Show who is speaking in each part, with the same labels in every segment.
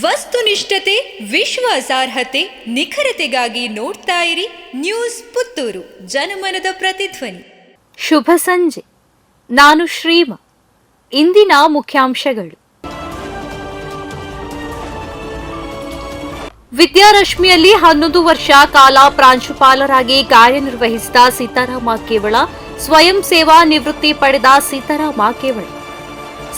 Speaker 1: ವಸ್ತುನಿಷ್ಠತೆ, ವಿಶ್ವಾಸಾರ್ಹತೆ, ನಿಖರತೆಗಾಗಿ ನೋಡ್ತಾ ಇರಿ ನ್ಯೂಸ್ ಪುತ್ತೂರು, ಜನಮನದ ಪ್ರತಿಧ್ವನಿ.
Speaker 2: ಶುಭ ಸಂಜೆ. ನಾನು ಶ್ರೀಮಾ. ಇಂದಿನ ಮುಖ್ಯಾಂಶಗಳು. ವಿದ್ಯಾರಶ್ಮಿಯಲ್ಲಿ 11 ವರ್ಷ ಕಾಲ ಪ್ರಾಂಶುಪಾಲರಾಗಿ ಕಾರ್ಯನಿರ್ವಹಿಸಿದ ಸೀತಾರಾಮ ಕೇವಳ, ಸ್ವಯಂ ಸೇವಾ ನಿವೃತ್ತಿ ಪಡೆದ ಸೀತಾರಾಮ ಕೇವಳ.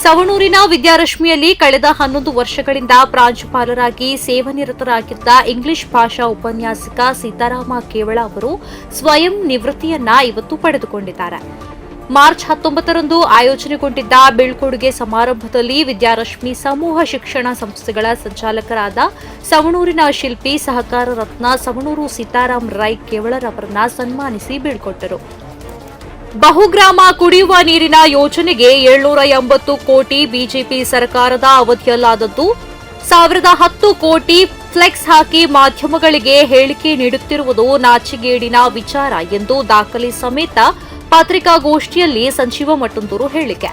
Speaker 2: ಸವಣೂರಿನ ವಿದ್ಯಾರಶ್ಮಿಯಲ್ಲಿ ಕಳೆದ 11 ವರ್ಷಗಳಿಂದ ಪ್ರಾಂಶುಪಾಲರಾಗಿ ಸೇವಾನಿರತರಾಗಿದ್ದ ಇಂಗ್ಲಿಷ್ ಭಾಷಾ ಉಪನ್ಯಾಸಕ ಸೀತಾರಾಮ ಕೇವಳ ಅವರು ಸ್ವಯಂ ನಿವೃತ್ತಿಯನ್ನ ಇವತ್ತು ಪಡೆದುಕೊಂಡಿದ್ದಾರೆ. ಮಾರ್ಚ್ 19ರಂದು ಆಯೋಜನೆಗೊಂಡಿದ್ದ ಬೀಳ್ಕೊಡುಗೆ ಸಮಾರಂಭದಲ್ಲಿ ವಿದ್ಯಾರಶ್ಮಿ ಸಮೂಹ ಶಿಕ್ಷಣ ಸಂಸ್ಥೆಗಳ ಸಂಚಾಲಕರಾದ ಸವಣೂರಿನ ಶಿಲ್ಪಿ, ಸಹಕಾರ ರತ್ನ ಸವಣೂರು ಸೀತಾರಾಮ್ ರೈ ಕೇವಳರವರನ್ನ ಸನ್ಮಾನಿಸಿ ಬೀಳ್ಕೊಟ್ಟರು. ಬಹುಗ್ರಾಮ ಕುಡಿಯುವ ನೀರಿನ ಯೋಜನೆಗೆ 780 ಕೋಟಿ ಬಿಜೆಪಿ ಸರ್ಕಾರದ ಅವಧಿಯಲ್ಲಾದದ್ದು. 1010 ಕೋಟಿ ಫ್ಲೆಕ್ಸ್ ಹಾಕಿ ಮಾಧ್ಯಮಗಳಿಗೆ ಹೇಳಿಕೆ ನೀಡುತ್ತಿರುವುದು ನಾಚಿಗೇಡಿನ ವಿಚಾರ ಎಂದು ದಾಖಲೆ ಸಮೇತ ಪತ್ರಿಕಾಗೋಷ್ಠಿಯಲ್ಲಿ ಸಚಿವ ಮಟ್ಟಂದೂರು ಹೇಳಿಕೆ.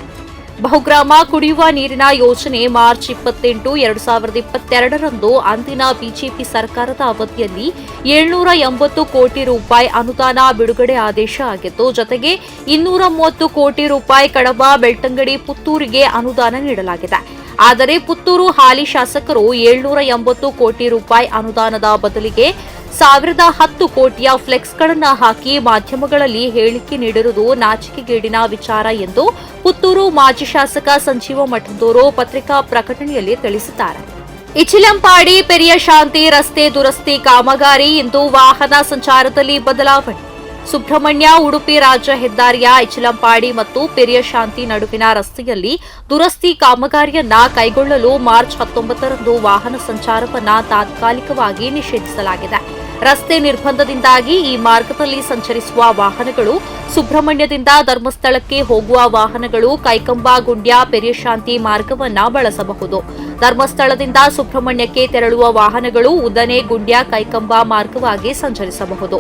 Speaker 2: ಬಹುಗ್ರಾಮ ಕುಡಿಯುವ ನೀರಿನ ಯೋಜನೆ ಮಾರ್ಚ್ 28, 2022ರಂದು ಅಂದಿನ ಬಿಜೆಪಿ ಸರ್ಕಾರದ ಅವಧಿಯಲ್ಲಿ 780 ಕೋಟಿ ರೂಪಾಯಿ ಅನುದಾನ ಬಿಡುಗಡೆ ಆದೇಶ ಆಗಿತ್ತು. ಜೊತೆಗೆ 230 ಕೋಟಿ ರೂಪಾಯಿ ಕಡಬ, ಬೆಳ್ತಂಗಡಿ, ಪುತ್ತೂರಿಗೆ ಅನುದಾನ ನೀಡಲಾಗಿದೆ. ಆದರೆ ಪುತ್ತೂರು ಹಾಲಿ ಶಾಸಕರು 780 ಕೋಟಿ ರೂಪಾಯಿ ಅನುದಾನದ ಬದಲಿಗೆ 1010 ಕೋಟಿಯ ಫ್ಲೆಕ್ಸ್ಗಳನ್ನು ಹಾಕಿ ಮಾಧ್ಯಮಗಳಲ್ಲಿ ಹೇಳಿಕೆ ನೀಡಿರುವುದು ನಾಚಿಕೆಗೇಡಿನ ವಿಚಾರ ಎಂದು ಪುತ್ತೂರು ಮಾಜಿ ಶಾಸಕ ಸಂಜೀವ ಮಠಂದೂರು ಪತ್ರಿಕಾ ಪ್ರಕಟಣೆಯಲ್ಲಿ ತಿಳಿಸಿದ್ದಾರೆ. ಇಚಿಲಂಪಾಡಿ ಪೆರಿಯ ಶಾಂತಿ ರಸ್ತೆ ದುರಸ್ತಿ ಕಾಮಗಾರಿ ಇಂದು ವಾಹನ ಸಂಚಾರದಲ್ಲಿ ಬದಲಾವಣೆ. ಸುಬ್ರಹ್ಮಣ್ಯ ಉಡುಪಿ ರಾಜ್ಯ ಹೆದ್ದಾರಿಯ ಇಚಿಲಂಪಾಡಿ ಮತ್ತು ಪೆರಿಯ ಶಾಂತಿ ನಡುವಿನ ರಸ್ತೆಯಲ್ಲಿ ದುರಸ್ತಿ ಕಾಮಗಾರಿಯನ್ನ ಕೈಗೊಳ್ಳಲು ಮಾರ್ಚ್ 19ರಂದು ವಾಹನ ಸಂಚಾರವನ್ನು ತಾತ್ಕಾಲಿಕವಾಗಿ ನಿಷೇಧಿಸಲಾಗಿದೆ. ರಸ್ತೆ ನಿರ್ಬಂಧದಿಂದಾಗಿ ಈ ಮಾರ್ಗದಲ್ಲಿ ಸಂಚರಿಸುವ ವಾಹನಗಳು, ಸುಬ್ರಹ್ಮಣ್ಯದಿಂದ ಧರ್ಮಸ್ಥಳಕ್ಕೆ ಹೋಗುವ ವಾಹನಗಳು ಕೈಕಂಬ ಗುಂಡ್ಯ ಪೆರಿಯಶಾಂತಿ ಮಾರ್ಗವನ್ನ ಬಳಸಬಹುದು. ಧರ್ಮಸ್ಥಳದಿಂದ ಸುಬ್ರಹ್ಮಣ್ಯಕ್ಕೆ ತೆರಳುವ ವಾಹನಗಳು ಉದನೆ ಗುಂಡ್ಯ ಕೈಕಂಬ ಮಾರ್ಗವಾಗಿ ಸಂಚರಿಸಬಹುದು.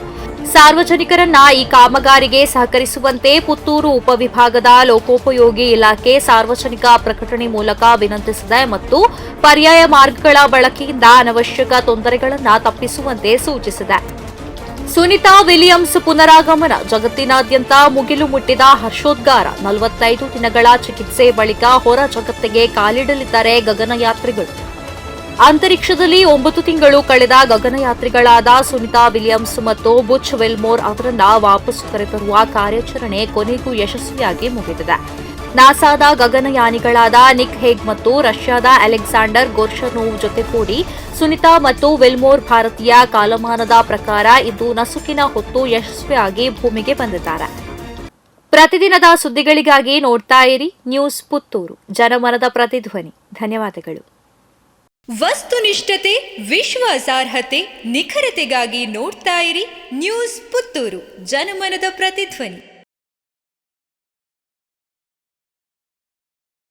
Speaker 2: ಸಾರ್ವಜನಿಕರನ್ನ ಈ ಕಾಮಗಾರಿಗೆ ಸಹಕರಿಸುವಂತೆ ಪುತ್ತೂರು ಉಪವಿಭಾಗದ ಲೋಕೋಪಯೋಗಿ ಇಲಾಖೆ ಸಾರ್ವಜನಿಕ ಪ್ರಕಟಣೆ ಮೂಲಕ ವಿನಂತಿಸಿದೆ ಮತ್ತು ಪರ್ಯಾಯ ಮಾರ್ಗಗಳ ಬಳಕೆಯಿಂದ ಅನವಶ್ಯಕ ತೊಂದರೆಗಳನ್ನು ತಪ್ಪಿಸುವಂತೆ ಸೂಚಿಸಿದೆ. ಸುನಿತಾ ವಿಲಿಯಮ್ಸ್ ಪುನರಾಗಮನ. ಜಗತ್ತಿನಾದ್ಯಂತ ಮುಗಿಲು ಮುಟ್ಟಿದ ಹರ್ಷೋದ್ಗಾರ. 45 ದಿನಗಳ ಚಿಕಿತ್ಸೆ ಬಳಿಕ ಹೊರ ಜಗತ್ತಿಗೆ ಕಾಲಿಡಲಿದ್ದಾರೆ ಗಗನಯಾತ್ರಿಗಳು. ಅಂತರಿಕ್ಷದಲ್ಲಿ 9 ತಿಂಗಳು ಕಳೆದ ಗಗನಯಾತ್ರಿಗಳಾದ ಸುನಿತಾ ವಿಲಿಯಮ್ಸ್ ಮತ್ತು ಬುಚ್ ವಿಲ್ಮೋರ್ ಅವರನ್ನ ವಾಪಸ್ ಕರೆತರುವ ಕಾರ್ಯಾಚರಣೆ ಕೊನೆಗೂ ಯಶಸ್ವಿಯಾಗಿ ಮುಗಿದಿದೆ. ನಾಸಾದ ಗಗನಯಾನಿಗಳಾದ ನಿಕ್ ಹೇಗ್ ಮತ್ತು ರಷ್ಯಾದ ಅಲೆಕ್ಸಾಂಡರ್ ಗೊರ್ಷನೋವ್ ಜೊತೆಗೂಡಿ ಸುನಿತಾ ಮತ್ತು ವಿಲ್ಮೋರ್ ಭಾರತೀಯ ಕಾಲಮಾನದ ಪ್ರಕಾರ ಇಂದು ನಸುಕಿನ ಹೊತ್ತು ಯಶಸ್ವಿಯಾಗಿ ಭೂಮಿಗೆ ಬಂದಿದ್ದಾರೆ. ಪ್ರತಿದಿನದ ಸುದ್ದಿಗಳಿಗಾಗಿ ನೋಡ್ತಾ ಇರಿ ನ್ಯೂಸ್ ಪುತ್ತೂರು, ಜನಮನದ ಪ್ರತಿಧ್ವನಿ. ಧನ್ಯವಾದಗಳು.
Speaker 1: ವಸ್ತುನಿಷ್ಠತೆ, ವಿಶ್ವಾಸಾರ್ಹತೆ, ನಿಖರತೆಗಾಗಿ ನೋಡ್ತಾ ಇರಿ ನ್ಯೂಸ್ ಪುತ್ತೂರು, ಜನಮನದ ಪ್ರತಿಧ್ವನಿ.